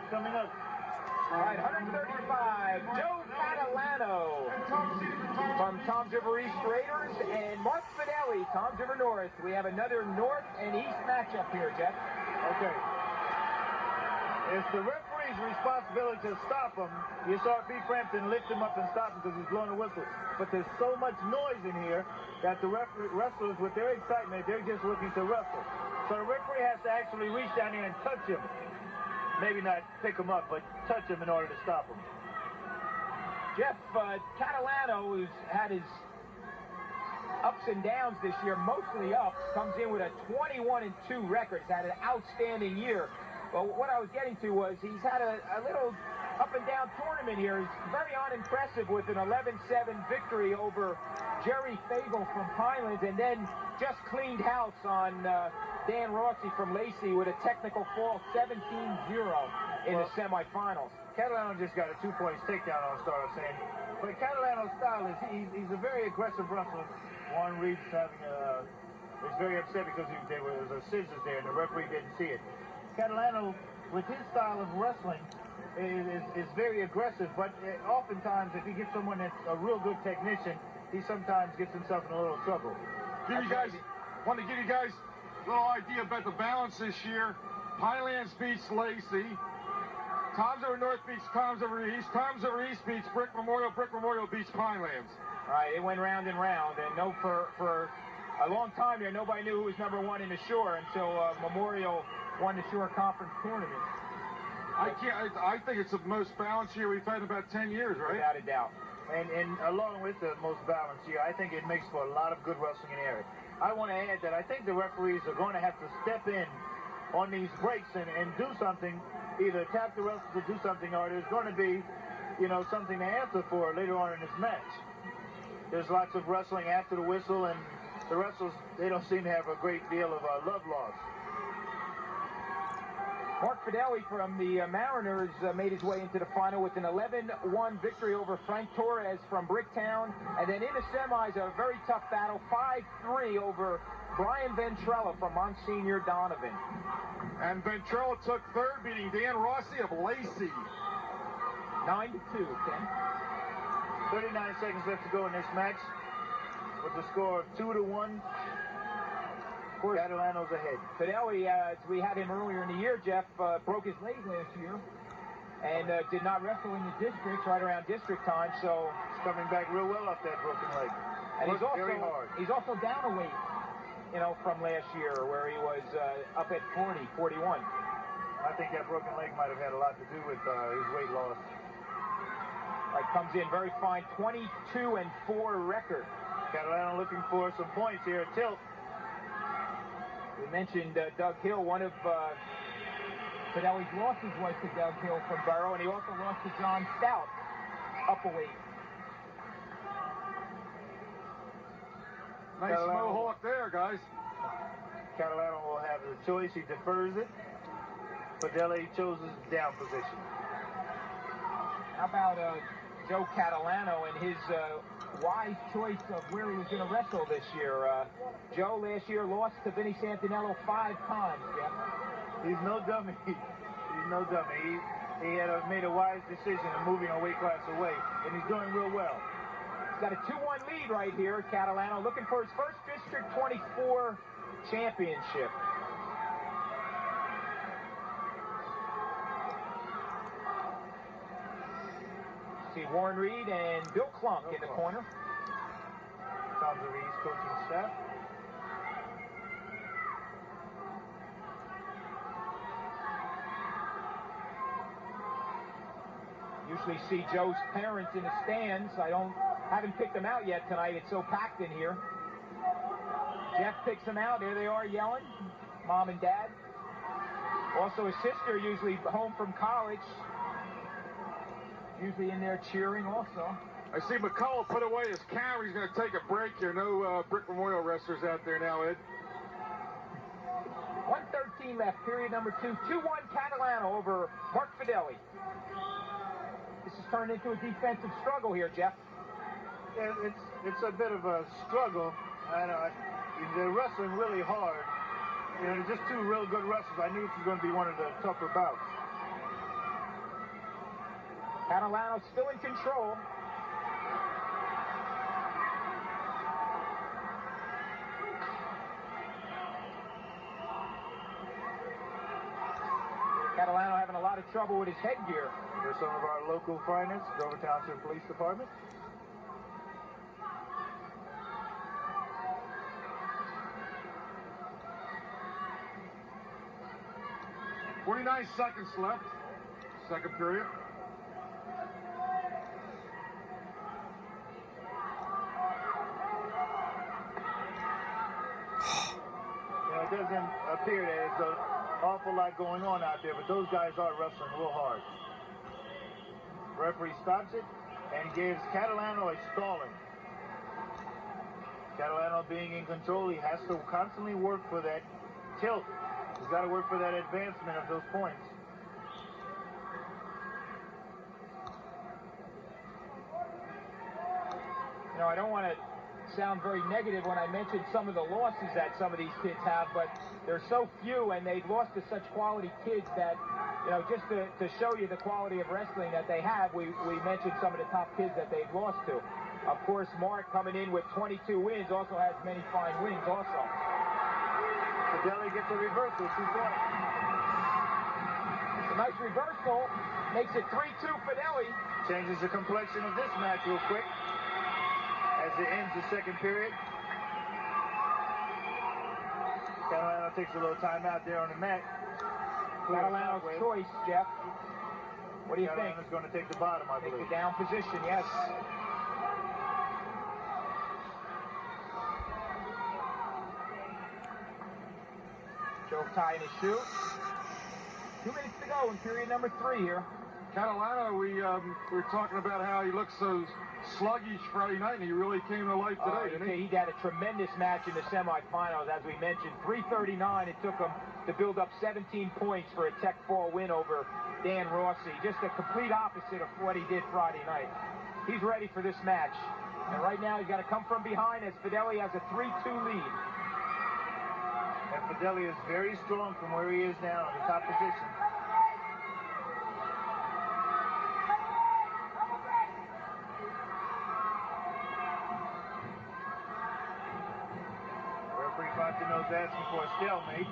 match coming up. All right, 135, Joe Catalano from Toms River East Raiders, and Mark Fidelli, Toms River North. We have another North and East matchup here, Jeff. Okay. It's the referee's responsibility to stop him. You saw Pete Frampton lift him up and stop him because he's blowing a whistle. But there's so much noise in here that the wrestlers, with their excitement, they're just looking to wrestle. So the referee has to actually reach down here and touch him. Maybe not pick him up, but touch him in order to stop him. Jeff, Catalano, who's had his ups and downs this year, mostly up, comes in with a 21-2 record. He's had an outstanding year. Well, what I was getting to was he's had a little up-and-down tournament here. He's very unimpressive with an 11-7 victory over Jerry Fagel from Pinelands, and then just cleaned house on Dan Rossi from Lacey with a technical fall, 17-0 in the semifinals. Catalano just got a 2 points takedown on start off saying. But Catalano's style is he's a very aggressive wrestler. Warren Reed's is very upset because there was a scissors there and the referee didn't see it. Catalano, with his style of wrestling, is very aggressive, but oftentimes if he gets someone that's a real good technician, he sometimes gets himself in a little trouble. Want to give you guys a little idea about the balance this year. Pinelands beats Lacey. Toms River North beats Toms River East. Toms River East beats Brick Memorial. Brick Memorial beats Pinelands. All right, it went round and round, and for a long time there, nobody knew who was number one in the Shore until Memorial won the Shore Conference tournament. I think it's the most balanced year we've had in about 10 years, right? Without a doubt. And along with the most balanced year, I think it makes for a lot of good wrestling in the area. I want to add that I think the referees are going to have to step in on these breaks and do something, either tap the wrestlers to do something, or there's going to be, something to answer for later on in this match. There's lots of wrestling after the whistle, and the wrestlers, they don't seem to have a great deal of love lost. Mark Fidelli from the Mariners made his way into the final with an 11-1 victory over Frank Torres from Bricktown. And then in the semis, a very tough battle, 5-3 over Brian Ventrella from Monsignor Donovan. And Ventrella took third, beating Dan Rossi of Lacey. 9-2, Ken. 39 seconds left to go in this match with the score of 2-1. Catalano's ahead. Fidelli, as we had him earlier in the year, Jeff, broke his leg last year and did not wrestle in the districts right around district time, so he's coming back real well off that broken leg. And he's also down a weight, from last year where he was up at 41. I think that broken leg might have had a lot to do with his weight loss. Right, comes in very fine, 22-4 record. Catalano looking for some points here at Tilt. We mentioned Doug Hill. One of Fidelli's losses was to Doug Hill from Borough, and he also lost to John Stout, up a weight. Nice mohawk there, guys. Catalano will have the choice. He defers it. Fidelli chooses down position. How about Joe Catalano and his wise choice of where he was going to wrestle this year? Joe last year lost to Vinny Santinello 5 times, Jeff. He's no dummy. He's no dummy. He had made a wise decision of moving a weight class away, and he's doing real well. He's got a 2-1 lead right here, Catalano, looking for his first District 24 championship. See Warren Reed and Bill Klunk in the corner. Toms River East coaching staff. Usually see Joe's parents in the stands. Haven't picked them out yet tonight. It's so packed in here. Jeff picks them out. There they are yelling, Mom and Dad. Also his sister, usually home from college, usually in there cheering also. I see McCullough put away his camera. He's going to take a break here. No Brick Memorial wrestlers out there now, Ed. 1:13 left, period number 2. 2-1 Catalano over Mark Fidelli. This has turned into a defensive struggle here, Jeff. Yeah, it's a bit of a struggle. They're wrestling really hard. They're just two real good wrestlers. I knew this was going to be one of the tougher bouts. Catalano still in control. Catalano having a lot of trouble with his headgear. They're some of our local finest, Dover Township Police Department. .49 seconds left. Second period. It doesn't appear that there's an awful lot going on out there, but those guys are wrestling real hard. Referee stops it and gives Catalano a stalling. Catalano being in control, he has to constantly work for that tilt. He's got to work for that advancement of those points. You know, I don't want to sound very negative when I mention some of the losses that some of these kids have, but they're so few and they've lost to such quality kids that, you know, just to show you the quality of wrestling that they have, we mentioned some of the top kids that they've lost to. Of course, Mark coming in with 22 wins also has many fine wins also. Fideli gets a reversal, 2 points. A nice reversal makes it 3-2 Fideli. Changes the complexion of this match real quick as it ends the second period. Catalano takes a little time out there on the mat. Catalano's choice, Jeff. What do you think? Catalano's going to take the bottom, I believe. Take the down position, yes. Joe tying his shoe. 2 minutes to go in period number 3 here. Catalano, we were talking about how he looked so sluggish Friday night, and he really came to life today, didn't he? He had a tremendous match in the semifinals, as we mentioned. 3:39 it took him to build up 17 points for a Tech Fall win over Dan Rossi. Just a complete opposite of what he did Friday night. He's ready for this match. And right now he's got to come from behind as Fideli has a 3-2 lead. And Fideli is very strong from where he is now in the top position. Referee Fontenot's asking for a stalemate.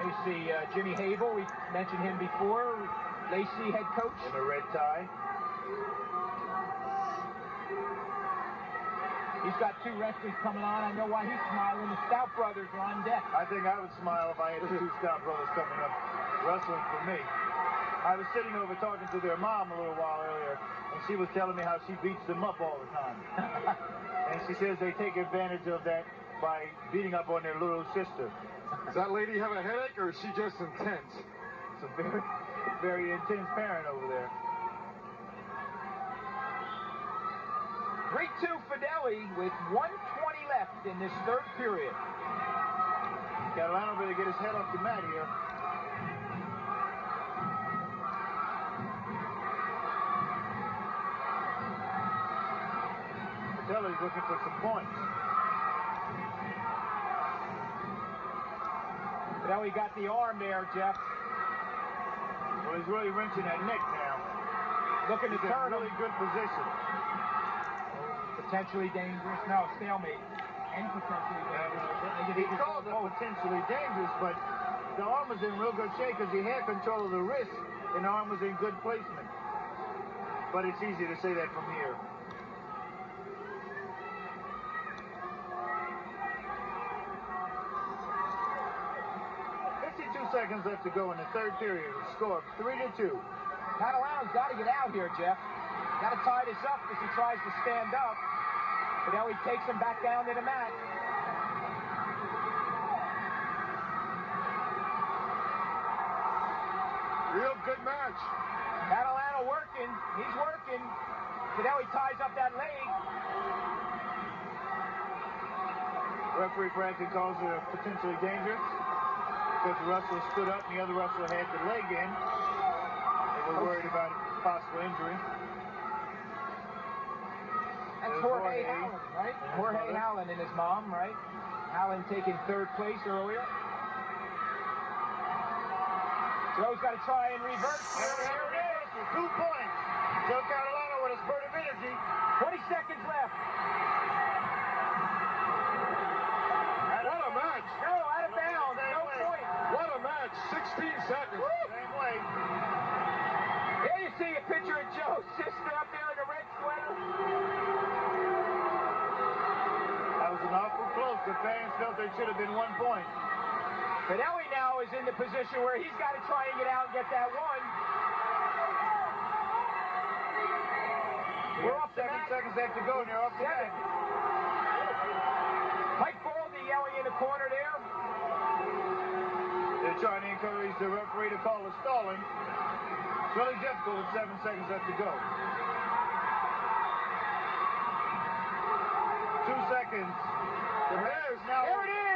You see Jimmy Havel, we mentioned him before, Lacey head coach. In a red tie. He's got 2 wrestlers coming on. I know why he's smiling. The Stout brothers are on deck. I think I would smile if I had 2 Stout brothers coming up wrestling for me. I was sitting over talking to their mom a little while earlier, and she was telling me how she beats them up all the time. And she says they take advantage of that by beating up on their little sister. Does that lady have a headache, or is she just intense? It's a very, very intense parent over there. 3-2 Fideli with 1:20 left in this 3rd period. Catalano better get his head off the mat here. Fideli's looking for some points. Fideli got the arm there, Jeff. Well, he's really wrenching that neck now. Looking to He's in turn a really him. good position. Potentially dangerous. No, stalemate. And potentially dangerous. He called it potentially dangerous, but the arm was in real good shape because he had control of the wrist, and the arm was in good placement. But it's easy to say that from here. Seconds left to go in the 3rd period. Score 3-2. Catalano's got to get out here, Jeff. Got to tie this up as he tries to stand up. Fideli takes him back down to the mat. Real good match. Catalano working. He's working. Fideli ties up that leg. Referee Franklin calls it potentially dangerous. Because the wrestler stood up and the other wrestler had the leg in. They were worried about possible injury. That's Jorge Allen, right? Jorge Allen and his mom, right? Allen taking 3rd place earlier. Joe's got to try and reverse. Here it is. 2 points. Joe Catalano with a spurt of energy. 20 seconds left. What a match. No, out of bounds. No point. What a match. 16 seconds. Same way. Here you see a picture of Joe's sister up there in the red sweater. That was an awful close. The fans felt it should have been 1 point. Finelli now is in the position where he's got to try and get out and get that one. We're off the 7 mat. seconds left to go, and you're off the 7. mat. Mike Baldy yelling in the corner there. They're trying to encourage the referee to call a stalling. It's really difficult with 7 seconds left to go. 2 seconds. The match is now There it is.